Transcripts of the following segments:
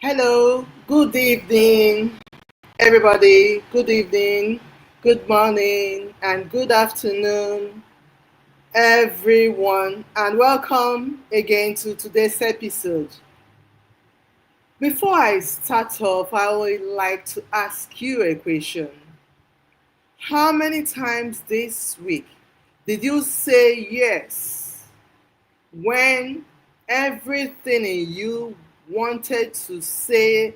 Hello, good evening, everybody. Good evening, good morning, and good afternoon, everyone, and welcome again to today's episode. Before I start off, I would like to ask you a question. How many times this week did you say yes when everything in you wanted to say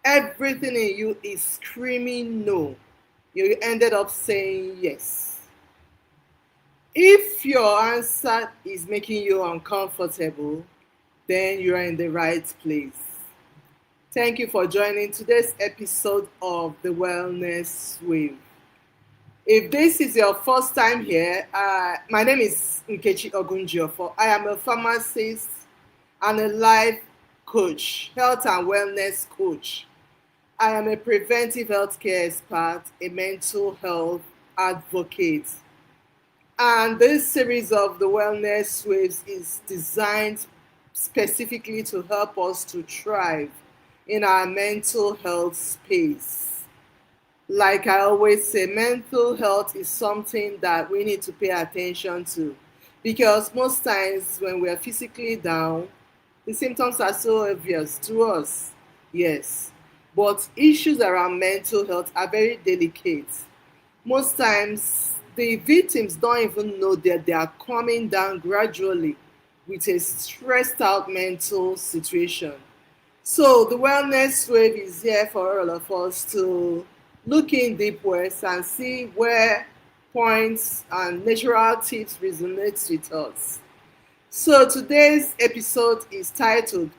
everything in you is screaming no? You ended up saying yes. If your answer is making you uncomfortable, then you're in the right place. Thank you for joining today's episode of the Wellness Wave. If this is your first time here, my name is Nkechi Ogunjiofo. I am a pharmacist and a life coach, health and wellness coach. I am a preventive healthcare expert, a mental health advocate. And this series of the Wellness Waves is designed specifically to help us to thrive in our mental health space. Like I always say, mental health is something that we need to pay attention to because most times when we are physically down, the symptoms are so obvious to us. Yes. But issues around mental health are very delicate. Most times, the victims don't even know that they are coming down gradually with a stressed out mental situation. So, the Wellness Wave is here for all of us to look in deep ways and see where points and natural tips resonate with us. So, today's episode is titled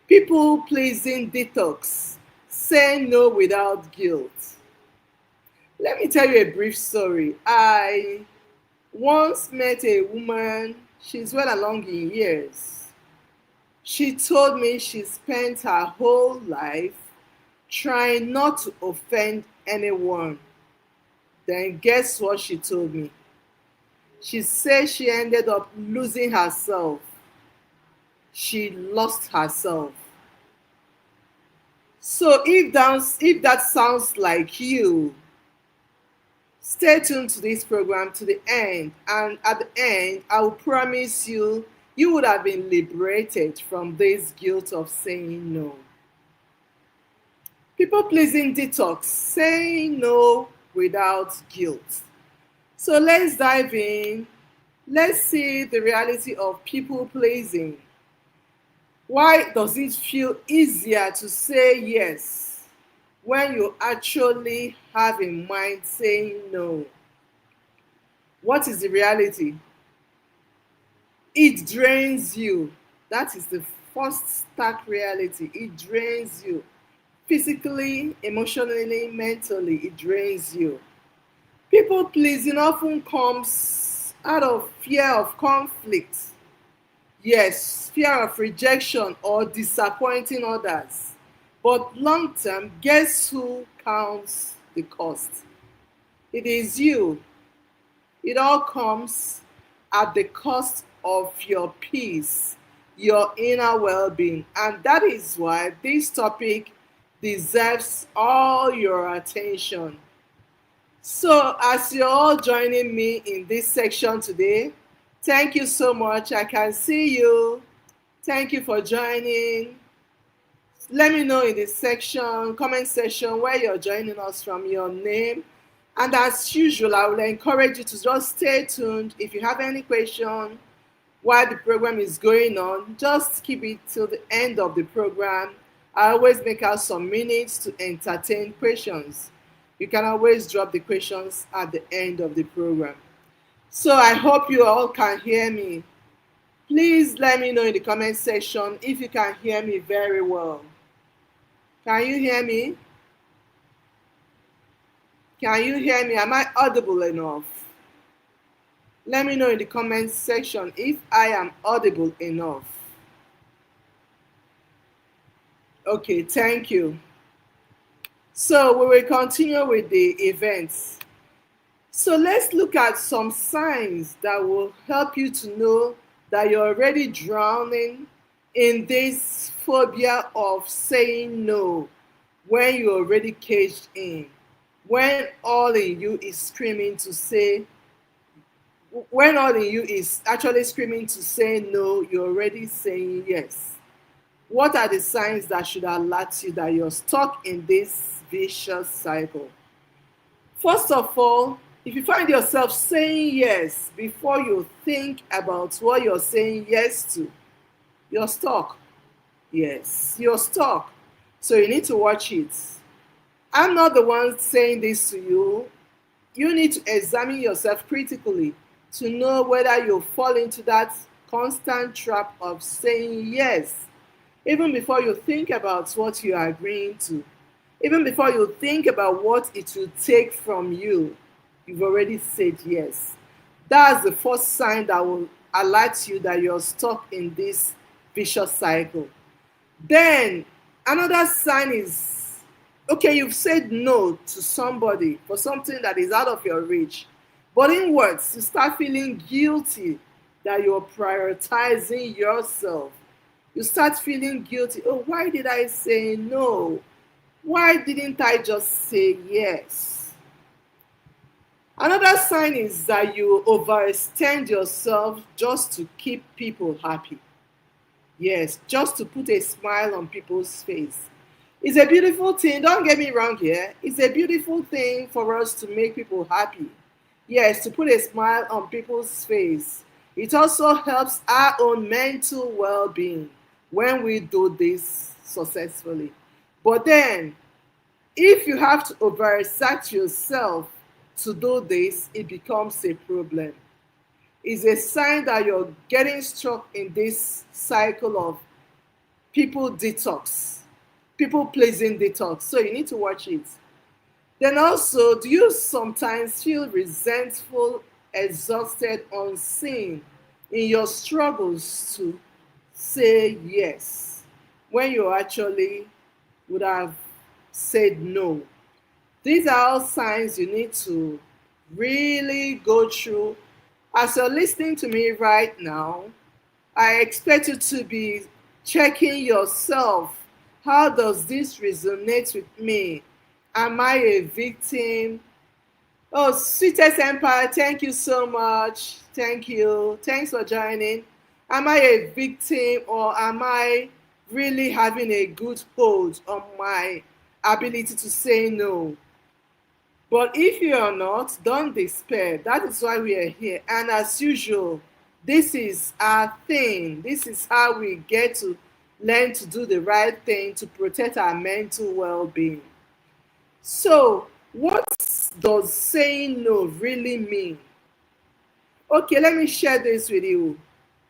People Pleasing Detox. Say no without guilt. Let me tell you a brief story. I once met a woman, she's well along in years. She told me she spent her whole life trying not to offend anyone. Then guess what she told me? She said she ended up losing herself. She lost herself. So if that sounds like you, stay tuned to this program to the end, and at the end, I will promise you, you would have been liberated from this guilt of saying no. People pleasing detox, saying no without guilt. So let's dive in. Let's see the reality of people pleasing. Why does it feel easier to say yes when you actually have in mind saying no? What is the reality? It drains you. That is the first stark reality. It drains you. Physically, emotionally, mentally, it drains you. People pleasing often comes out of fear of conflict. Yes, fear of rejection or disappointing others. But long term, guess who counts the cost? It is you. It all comes at the cost of your peace, your inner well being. And that is why this topic deserves all your attention. So, as you're all joining me in this section today, thank you so much. I can see you. Thank you for joining. Let me know in the comment section, where you're joining us from, your name. And as usual, I will encourage you to just stay tuned. If you have any question while the program is going on, just keep it till the end of the program. I always make out some minutes to entertain questions. You can always drop the questions at the end of the program. So I hope you all can hear me. Please let me know in the comment section if you can hear me very well. Can you hear me? Can you hear me? Am I audible enough? Let me know in the comment section if I am audible enough. Okay, thank you. So we will continue with the events. So let's look at some signs that will help you to know that you're already drowning in this phobia of saying no when you're already caged in, when all in you is screaming to say, when all in you is actually screaming to say no, you're already saying yes. What are the signs that should alert you that you're stuck in this vicious cycle? First of all, if you find yourself saying yes before you think about what you're saying yes to, you're stuck. Yes, you're stuck. So you need to watch it. I'm not the one saying this to you. You need to examine yourself critically to know whether you fall into that constant trap of saying yes, even before you think about what you are agreeing to, even before you think about what it will take from you. You've already said yes. That's the first sign that will alert you that you're stuck in this vicious cycle. Then another sign is, okay, you've said no to somebody for something that is out of your reach, but in words, you start feeling guilty that you're prioritizing yourself. You start feeling guilty. Oh, why did I say no? Why didn't I just say yes? Another sign is that you overextend yourself just to keep people happy. Yes, just to put a smile on people's face. It's a beautiful thing, don't get me wrong here. It's a beautiful thing for us to make people happy. Yes, to put a smile on people's face. It also helps our own mental well being when we do this successfully. But then, if you have to overexert yourself to do this, it becomes a problem. It's a sign that you're getting stuck in this cycle of people detox, people pleasing detox. So you need to watch it. Then also, do you sometimes feel resentful, exhausted, unseen in your struggles to say yes when you actually would have said no? These are all signs you need to really go through. As you're listening to me right now, I expect you to be checking yourself. How does this resonate with me? Am I a victim? Oh, sweetest empire, thank you so much. Thank you. Thanks for joining. Am I a victim or am I really having a good hold on my ability to say no? But if you are not, don't despair. That is why we are here. And as usual, this is our thing. This is how we get to learn to do the right thing to protect our mental well being. So, what does saying no really mean? Okay, let me share this with you.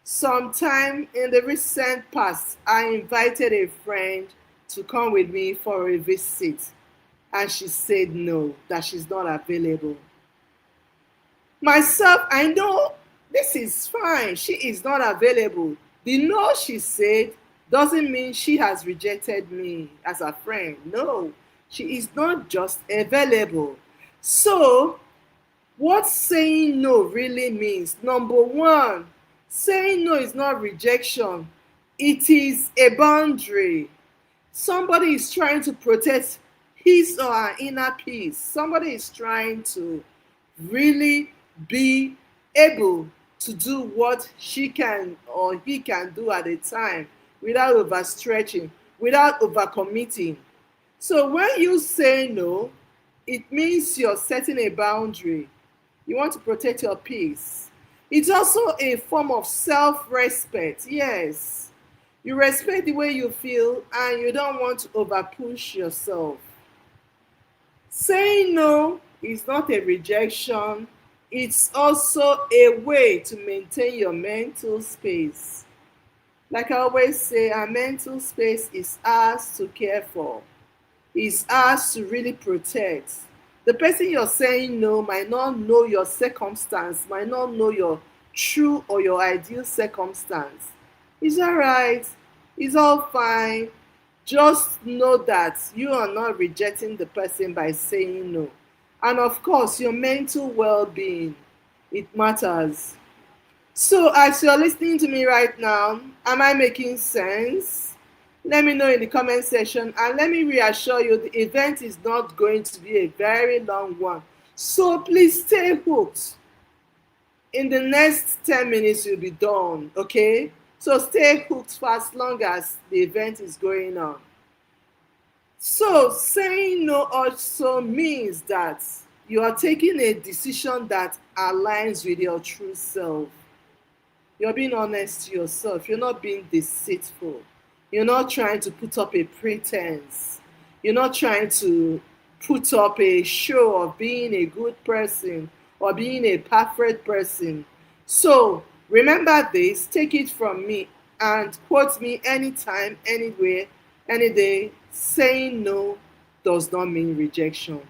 Sometime in the recent past, I invited a friend to come with me for a visit, and she said no, that she's not available. Myself, I know this is fine. She is not available. The no she said doesn't mean she has rejected me as a friend. No, she is not just available. So, what saying no really means? Number one, saying no is not rejection, it is a boundary. Somebody is trying to protect his or her inner peace. Somebody is trying to really be able to do what she can or he can do at a time without overstretching, without overcommitting. So when you say no, it means you're setting a boundary. You want to protect your peace. It's also a form of self-respect. Yes. You respect the way you feel and you don't want to overpush yourself. Saying no is not a rejection, it's also a way to maintain your mental space. Like I always say, our mental space is ours to care for, is ours to really protect. The person you're saying no might not know your circumstance, might not know your true or your ideal circumstance. It's all right, it's all fine. Just know that you are not rejecting the person by saying no. And of course, your mental well being, it matters. So, as you're listening to me right now, am I making sense? Let me know in the comment section, and let me reassure you the event is not going to be a very long one. So, please stay hooked. In the next 10 minutes, you'll be done, okay? So, stay hooked for as long as the event is going on. So, saying no also means that you are taking a decision that aligns with your true self. You're being honest to yourself. You're not being deceitful. You're not trying to put up a pretense. You're not trying to put up a show of being a good person or being a perfect person. So remember this, take it from me, and quote me anytime, anywhere, any day. Saying no does not mean rejection.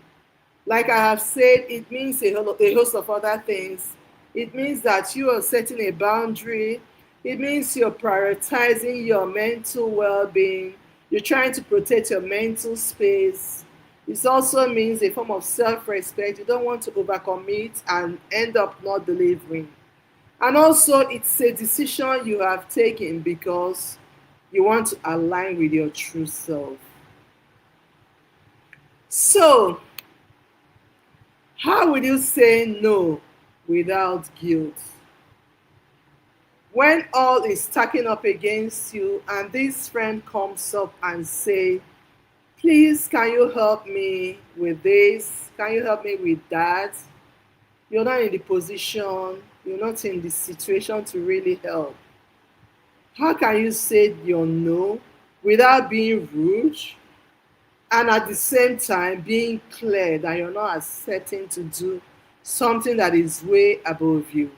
Like I have said, it means a host of other things. It means that you are setting a boundary. It means you're prioritizing your mental well being. You're trying to protect your mental space. It also means a form of self respect. You don't want to overcommit and end up not delivering. And also, it's a decision you have taken because you want to align with your true self. So, how will you say no without guilt? When all is stacking up against you and this friend comes up and say, please, can you help me with this? Can you help me with that? You're not in the position, you're not in the situation to really help. How can you say your no without being rude and at the same time being clear that you're not accepting to do something that is way above you?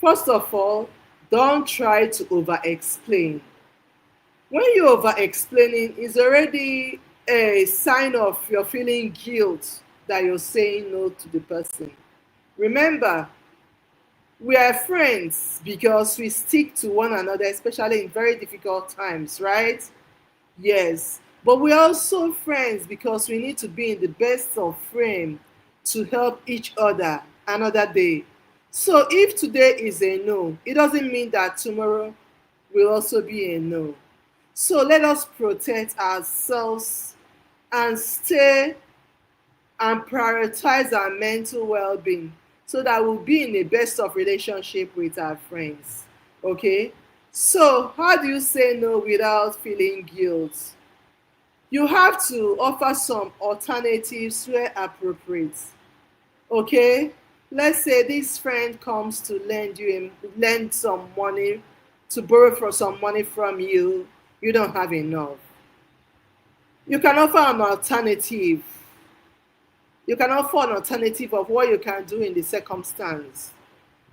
First of all, don't try to over explain. When you're over explaining, it's already a sign of you're feeling guilt that you're saying no to the person. Remember, we are friends because we stick to one another, especially in very difficult times, right? Yes, but we're also friends because we need to be in the best of frame to help each other another day. So if today is a no, it doesn't mean that tomorrow will also be a no. So let us protect ourselves and stay and prioritize our mental well-being so that we'll be in the best of relationship with our friends. Okay? So how do you say no without feeling guilt? You have to offer some alternatives where appropriate. Okay? Let's say this friend comes to lend some money, to borrow for some money from you. You don't have enough. You can offer an alternative. You can offer an alternative of what you can do in the circumstance.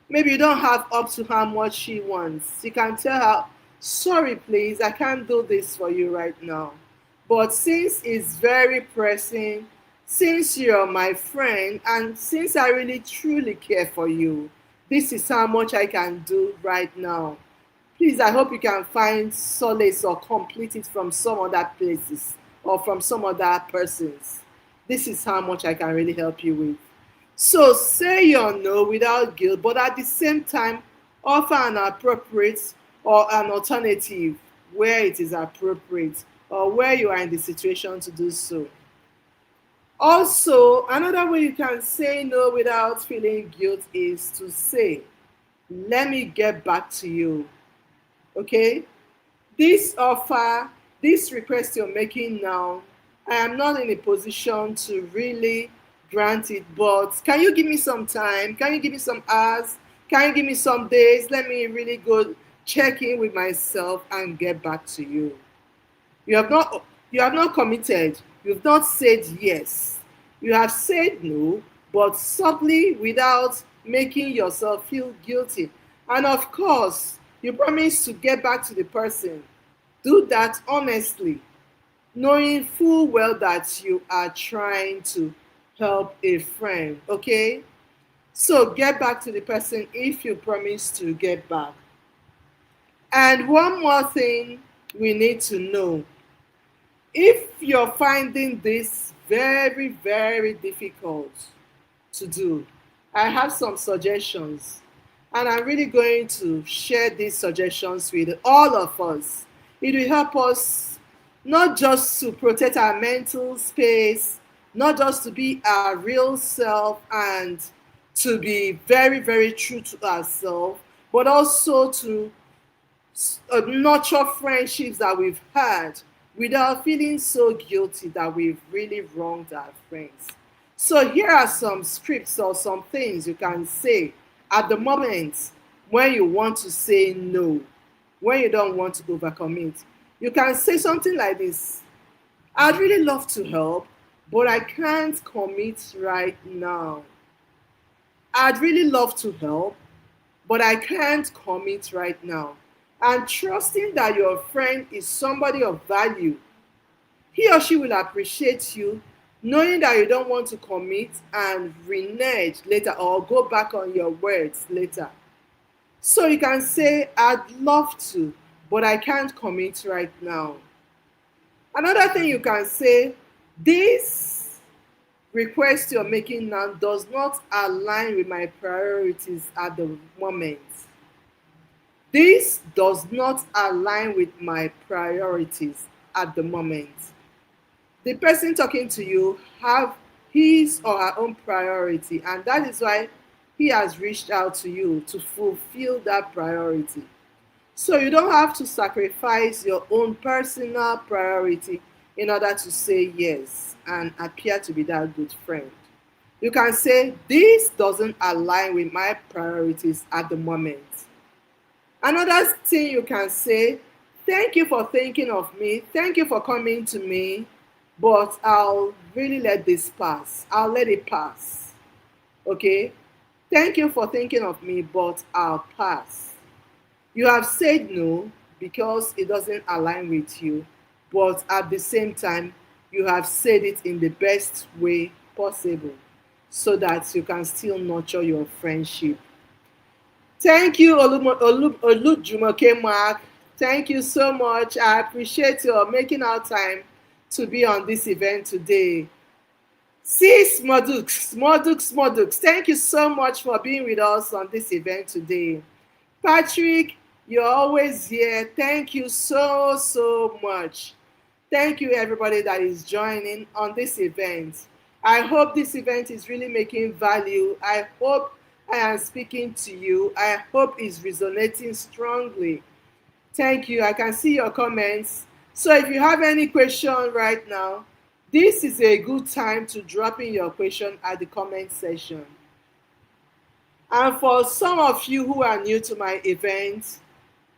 Maybe you don't have up to how much she wants. You can tell her, sorry, please, I can't do this for you right now. But since it's very pressing, since you're my friend, and since I really truly care for you, this is how much I can do right now. Please, I hope you can find solace or complete it from some other places or from some other persons. This is how much I can really help you with. So say your no without guilt, but at the same time, offer an appropriate or an alternative where it is appropriate or where you are in the situation to do so. Also, another way you can say no without feeling guilt is to say, let me get back to you. Okay? This offer, this request you're making now, I am not in a position to really grant it, but can you give me some time? Can you give me some hours? Can you give me some days? Let me really go check in with myself and get back to you. You have not committed. You've not said yes. You have said no, but subtly without making yourself feel guilty. And of course, you promise to get back to the person. Do that honestly, knowing full well that you are trying to help a friend, okay? So get back to the person if you promise to get back. And one more thing we need to know. If you're finding this very, very difficult to do, I have some suggestions. And I'm really going to share these suggestions with all of us. It will help us not just to protect our mental space, not just to be our real self and to be very, very true to ourselves, but also to nurture friendships that we've had without feeling so guilty that we've really wronged our friends. So, here are some scripts or some things you can say at the moment when you want to say no, when you don't want to overcome it. You can say something like this: I'd really love to help, but I can't commit right now. I'd really love to help, but I can't commit right now. And trusting that your friend is somebody of value, he or she will appreciate you, knowing that you don't want to commit and renege later or go back on your words later. So you can say, I'd love to, but I can't commit right now. Another thing you can say, this request you're making now does not align with my priorities at the moment. This does not align with my priorities at the moment. The person talking to you have his or her own priority, and that is why he has reached out to you to fulfill that priority. So you don't have to sacrifice your own personal priority in order to say yes and appear to be that good friend. You can say, this doesn't align with my priorities at the moment. Another thing you can say, thank you for thinking of me, thank you for coming to me, but I'll really let this pass. I'll let it pass. Okay? Thank you for thinking of me, but I'll pass. You have said no because it doesn't align with you, but at the same time, you have said it in the best way possible so that you can still nurture your friendship. Thank you, Olujumoke Mark. Thank you so much. I appreciate your making our time to be on this event today. Sis Modux, thank you so much for being with us on this event today. Patrick, you're always here. Thank you so, so much. Thank you, everybody that is joining on this event. I hope this event is really making value. I hope I am speaking to you. I hope it's resonating strongly. Thank you. I can see your comments. So if you have any question right now, this is a good time to drop in your question at the comment section. And for some of you who are new to my event,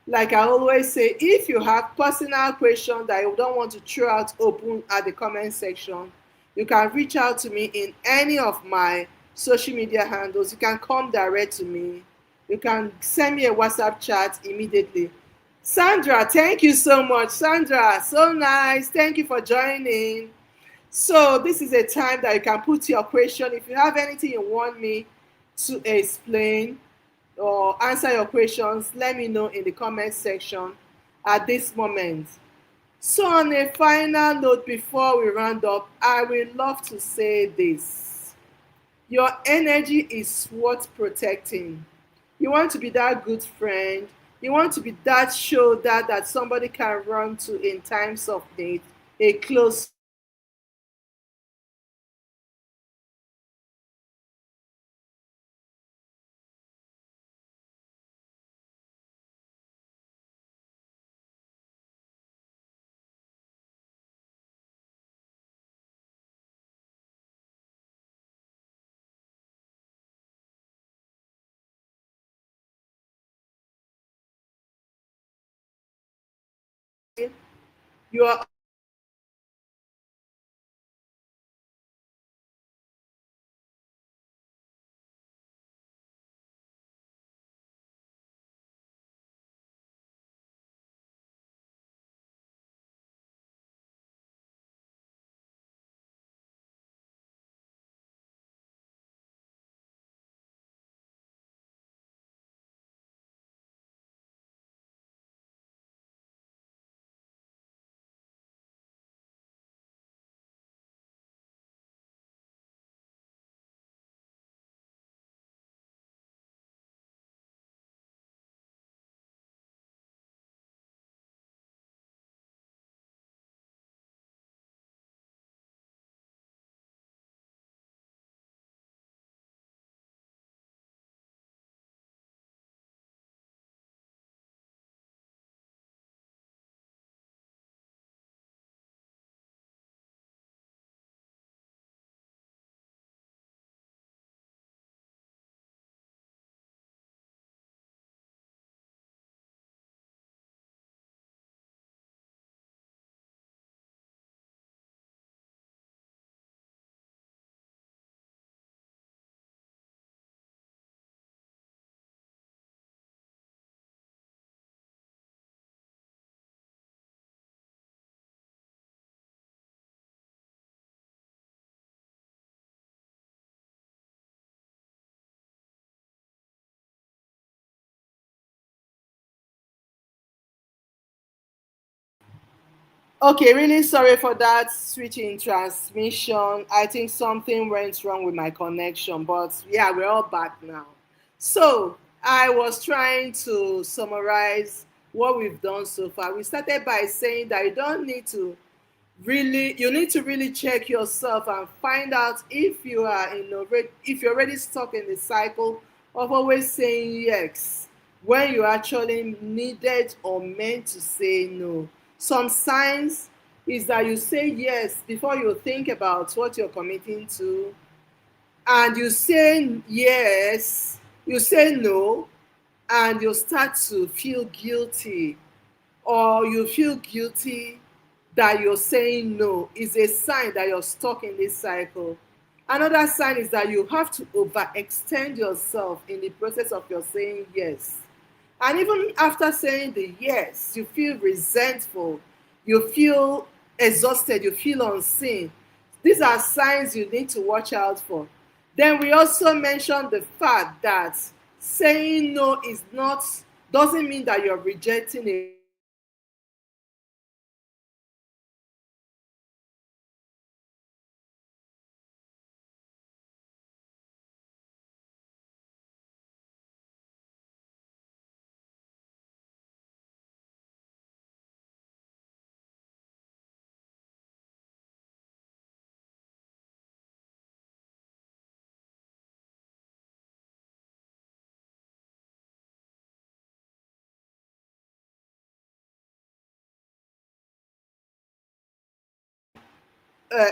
like I always say, if you have personal questions that you don't want to throw out open at the comment section, you can reach out to me in any of my social media handles. You can come direct to me. You can send me a WhatsApp chat immediately. Sandra, thank you so much. Sandra, so nice. Thank you for joining. So this is a time that you can put your question. If you have anything you want me to explain or answer your questions, let me know in the comment section at this moment. So on a final note, before we round up, I would love to say this. Your energy is worth protecting. You want to be that good friend. You want to be that shoulder that somebody can run to in times of need, a close you are Okay, really sorry for that switch in transmission. I think something went wrong with my connection, but yeah, we're all back now. So, I was trying to summarize what we've done so far. We started by saying that you need to really check yourself and find out if if you're already stuck in the cycle of always saying yes when you actually needed or meant to say no. Some signs is that you say yes before you think about what you're committing to, and you say yes, you say no, and you start to feel guilty, or you feel guilty that you're saying no, is a sign that you're stuck in this cycle. Another sign is that you have to overextend yourself in the process of your saying yes. And even after saying the yes, you feel resentful, you feel exhausted, you feel unseen. These are signs you need to watch out for. Then we also mentioned the fact that saying no is not doesn't mean that you're rejecting a friend.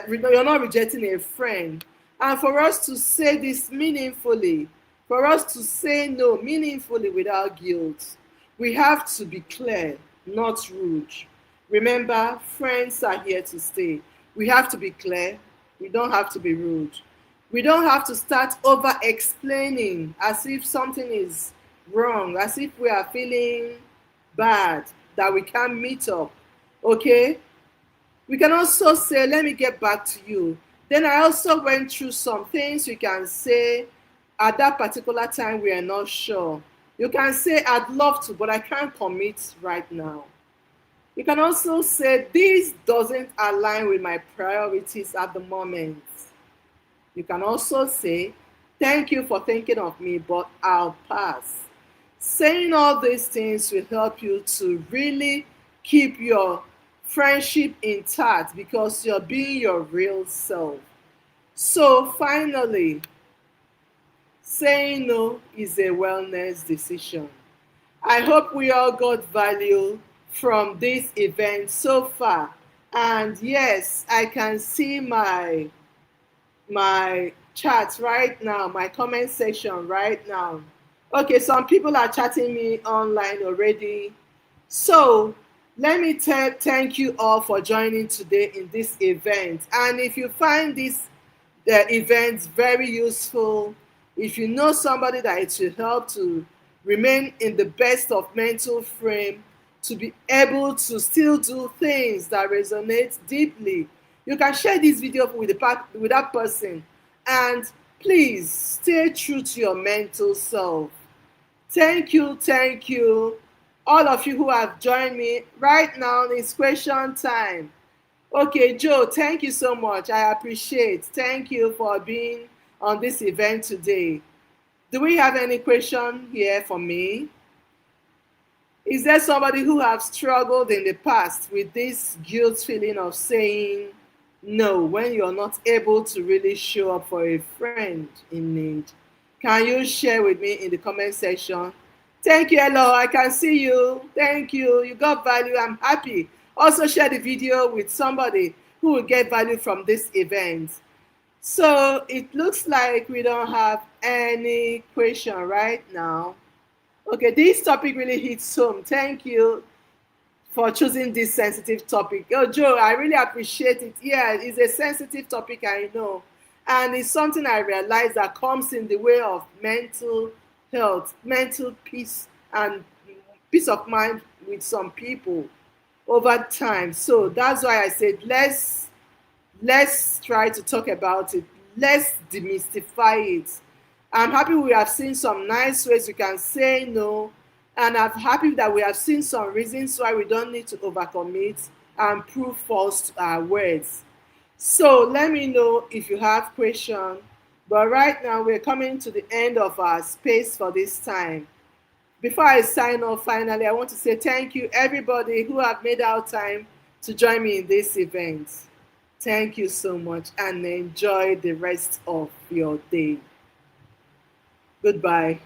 You're not rejecting a friend. And for us to say this meaningfully, for us to say no meaningfully without guilt, we have to be clear, not rude. Remember, friends are here to stay. We have to be clear. We don't have to be rude. We don't have to start over explaining as if something is wrong, as if we are feeling bad that we can't meet up. Okay? We can also say, let me get back to you. Then I also went through some things we can say at that particular time we are not sure. You can say, I'd love to, but I can't commit right now. You can also say, this doesn't align with my priorities at the moment. You can also say, thank you for thinking of me, but I'll pass. Saying all these things will help you to really keep your friendship intact because you're being your real self. So, finally, saying no is a wellness decision. I hope we all got value from this event so far. And yes, I can see my chat right now, my comment section right now. Okay, some people are chatting me online already. So let me thank you all for joining today in this event. And if you find this event very useful, if you know somebody that it will help to remain in the best of mental frame, to be able to still do things that resonate deeply, you can share this video with with that person. And please stay true to your mental self. Thank you. All of you who have joined me right now, it's question time. Okay, Joe, thank you so much. I appreciate. Thank you for being on this event today. Do we have any question here for me? Is there somebody who have struggled in the past with this guilt feeling of saying no when you're not able to really show up for a friend in need? Can you share with me in the comment section? Thank you, hello. I can see you. Thank you. You got value. I'm happy. Also, share the video with somebody who will get value from this event. So it looks like we don't have any question right now. Okay, this topic really hits home. Thank you for choosing this sensitive topic. Oh, Joe, I really appreciate it. Yeah, it's a sensitive topic, I know. And it's something I realize that comes in the way of mental health, mental peace, and peace of mind with some people over time. So that's why I said let's try to talk about it. Let's demystify it. I'm happy we have seen some nice ways we can say no, and I'm happy that we have seen some reasons why we don't need to overcommit. and prove false to our words. So let me know if you have questions. But right now, we're coming to the end of our space for this time. Before I sign off, finally, I want to say thank you, everybody who have made out time to join me in this event. Thank you so much and enjoy the rest of your day. Goodbye.